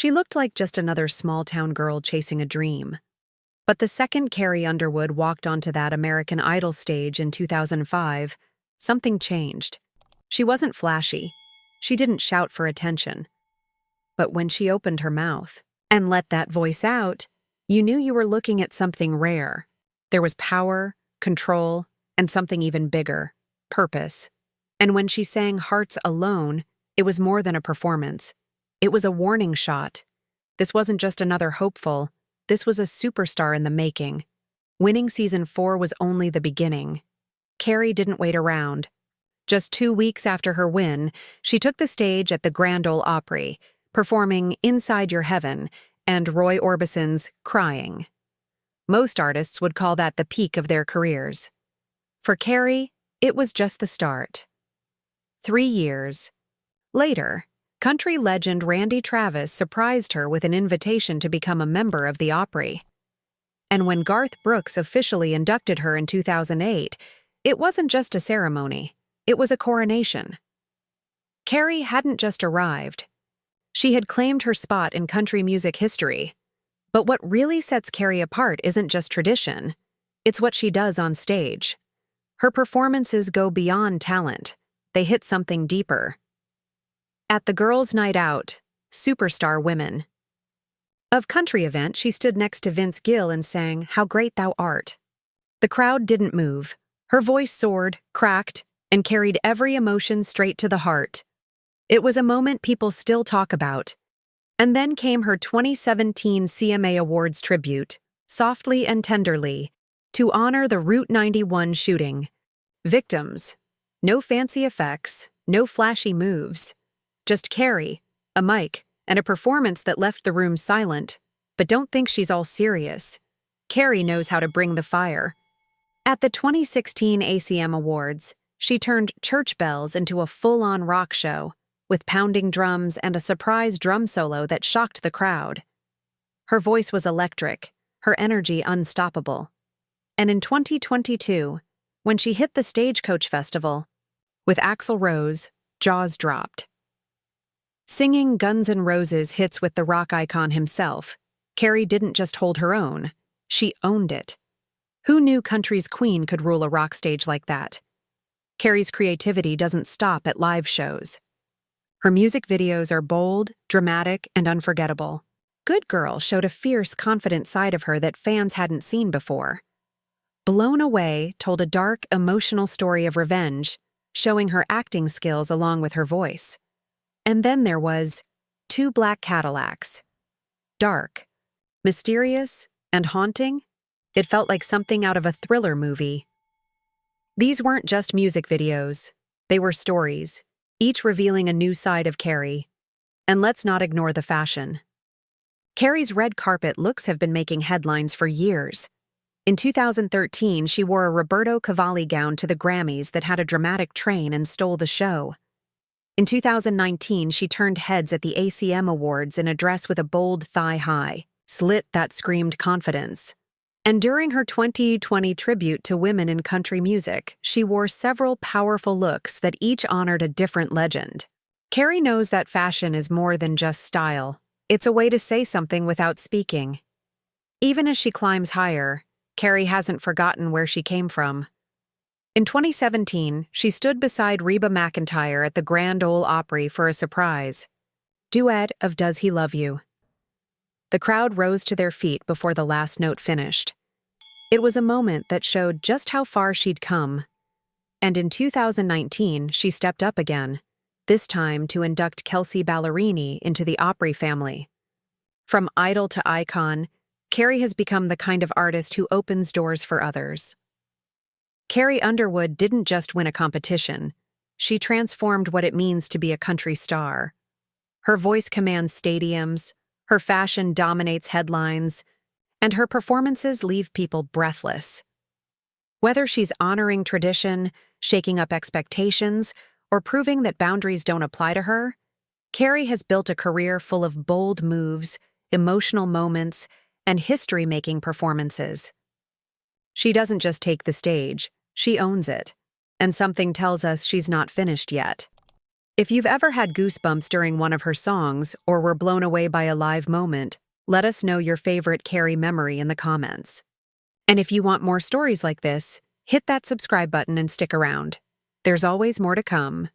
She looked like just another small-town girl chasing a dream. But the second Carrie Underwood walked onto that American Idol stage in 2005, something changed. She wasn't flashy. She didn't shout for attention. But when she opened her mouth and let that voice out, you knew you were looking at something rare. There was power, control, and something even bigger, purpose. And when she sang Hearts Alone, it was more than a performance. It was a warning shot. This wasn't just another hopeful. This was a superstar in the making. Winning season 4 was only the beginning. Carrie didn't wait around. Just 2 weeks after her win, she took the stage at the Grand Ole Opry, performing Inside Your Heaven and Roy Orbison's Crying. Most artists would call that the peak of their careers. For Carrie, it was just the start. 3 years later, country legend Randy Travis surprised her with an invitation to become a member of the Opry. And when Garth Brooks officially inducted her in 2008, it wasn't just a ceremony, it was a coronation. Carrie hadn't just arrived. She had claimed her spot in country music history. But what really sets Carrie apart isn't just tradition, it's what she does on stage. Her performances go beyond talent, they hit something deeper. At the Girls' Night Out, Superstar Women. Of country event, she stood next to Vince Gill and sang How Great Thou Art. The crowd didn't move. Her voice soared, cracked, and carried every emotion straight to the heart. It was a moment people still talk about. And then came her 2017 CMA Awards tribute, Softly and Tenderly, to honor the Route 91 shooting. Victims. No fancy effects, no flashy moves. Just Carrie, a mic, and a performance that left the room silent. But don't think she's all serious. Carrie knows how to bring the fire. At the 2016 ACM Awards, she turned church bells into a full-on rock show, with pounding drums and a surprise drum solo that shocked the crowd. Her voice was electric, her energy unstoppable. And in 2022, when she hit the Stagecoach Festival, with Axl Rose, jaws dropped. Singing Guns N' Roses hits with the rock icon himself, Carrie didn't just hold her own, she owned it. Who knew country's queen could rule a rock stage like that? Carrie's creativity doesn't stop at live shows. Her music videos are bold, dramatic, and unforgettable. Good Girl showed a fierce, confident side of her that fans hadn't seen before. Blown Away told a dark, emotional story of revenge, showing her acting skills along with her voice. And then there was Two Black Cadillacs. Dark, mysterious, and haunting. It felt like something out of a thriller movie. These weren't just music videos. They were stories, each revealing a new side of Carrie. And let's not ignore the fashion. Carrie's red carpet looks have been making headlines for years. In 2013, she wore a Roberto Cavalli gown to the Grammys that had a dramatic train and stole the show. In 2019, she turned heads at the ACM Awards in a dress with a bold thigh-high slit that screamed confidence. And during her 2020 tribute to women in country music, she wore several powerful looks that each honored a different legend. Carrie knows that fashion is more than just style. It's a way to say something without speaking. Even as she climbs higher, Carrie hasn't forgotten where she came from. In 2017, she stood beside Reba McEntire at the Grand Ole Opry for a surprise duet of Does He Love You? The crowd rose to their feet before the last note finished. It was a moment that showed just how far she'd come. And in 2019, she stepped up again, this time to induct Kelsea Ballerini into the Opry family. From idol to icon, Carrie has become the kind of artist who opens doors for others. Carrie Underwood didn't just win a competition. She transformed what it means to be a country star. Her voice commands stadiums, her fashion dominates headlines, and her performances leave people breathless. Whether she's honoring tradition, shaking up expectations, or proving that boundaries don't apply to her, Carrie has built a career full of bold moves, emotional moments, and history-making performances. She doesn't just take the stage, she owns it, and something tells us she's not finished yet. If you've ever had goosebumps during one of her songs or were blown away by a live moment, let us know your favorite Carrie memory in the comments. And if you want more stories like this, hit that subscribe button and stick around. There's always more to come.